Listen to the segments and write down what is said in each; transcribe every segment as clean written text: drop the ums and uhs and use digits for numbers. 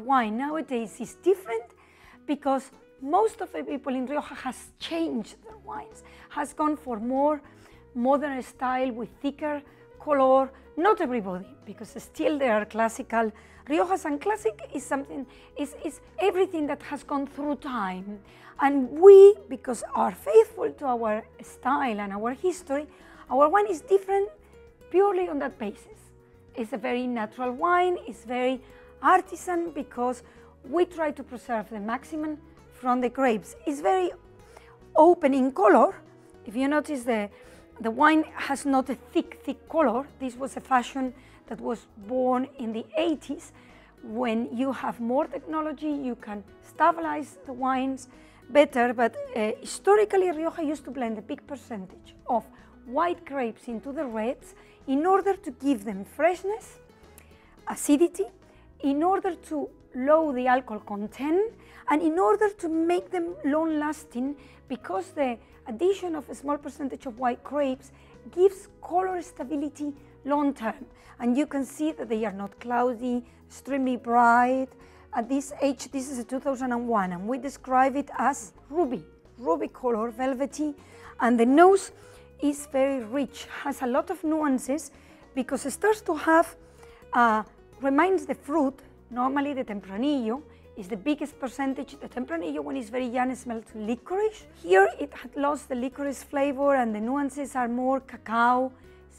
wine. Nowadays it's different because most of the people in Rioja has changed their wines, has gone for more modern style with thicker color. Not everybody, because still there are classical Riojas, and classic is something, is everything that has gone through time. And we, because are faithful to our style and our history, our wine is different purely on that basis. It's a very natural wine, it's very artisan because we try to preserve the maximum from the grapes. It's very open in color. If you notice, the wine has not a thick color. This was a fashion that was born in the 80s. When you have more technology, you can stabilize the wines better, but historically Rioja used to blend a big percentage of white grapes into the reds in order to give them freshness, acidity, in order to lower the alcohol content, and in order to make them long-lasting, because the addition of a small percentage of white grapes gives color stability long-term. And you can see that they are not cloudy, extremely bright. At this age, this is a 2001, and we describe it as ruby color, velvety, and the nose is very rich, has a lot of nuances because it starts to have, reminds the fruit. Normally the Tempranillo is the biggest percentage. The Tempranillo, when it's very young, smells licorice. Here it had lost the licorice flavor and the nuances are more cacao,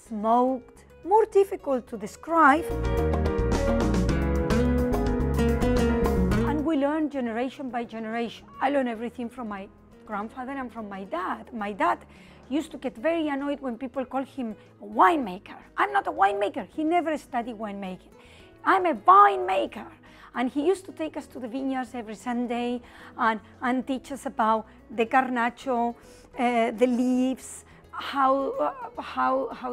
smoked, more difficult to describe. And we learn generation by generation. I learned everything from my grandfather and from my dad. My dad used to get very annoyed when people call him a winemaker. I'm not a winemaker. He never studied winemaking. I'm a winemaker. And he used to take us to the vineyards every Sunday and teach us about the garnacho, the leaves, how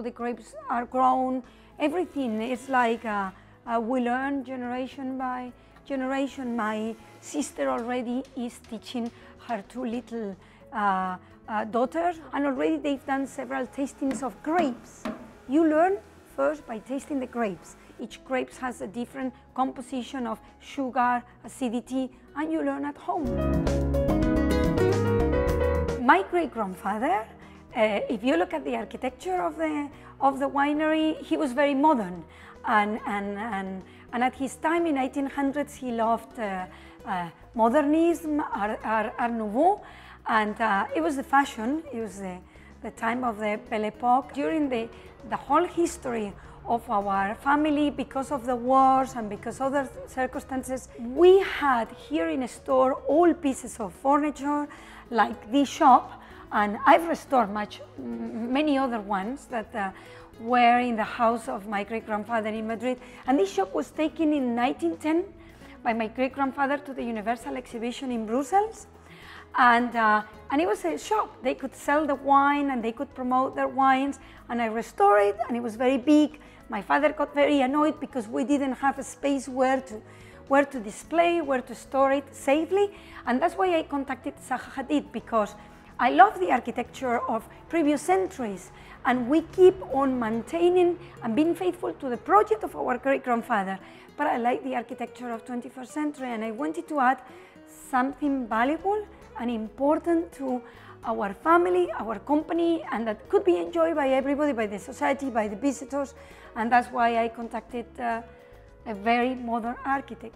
the grapes are grown, everything. It's like we learn generation by generation. My sister already is teaching her two little daughters, and already they've done several tastings of grapes. You learn first by tasting the grapes. Each grape has a different composition of sugar, acidity, and you learn at home. My great-grandfather, if you look at the architecture of the winery, he was very modern. And at his time in 1800s, he loved modernism, Art Nouveau, and it was the fashion. It was the time of the Belle Epoque. During the whole history of our family, because of the wars and because of other circumstances, we had here in a store all pieces of furniture like this shop, and I've restored many other ones that were in the house of my great-grandfather in Madrid. And this shop was taken in 1910 by my great-grandfather to the Universal Exhibition in Brussels. And it was a shop. They could sell the wine and they could promote their wines, and I restored it, and it was very big. My father got very annoyed because we didn't have a space where to display, where to store it safely, and that's why I contacted Zaha Hadid, because I love the architecture of previous centuries, and we keep on maintaining and being faithful to the project of our great-grandfather, but I like the architecture of 21st century, and I wanted to add something valuable and important to our family, our company, and that could be enjoyed by everybody, by the society, by the visitors, and that's why I contacted a very modern architect.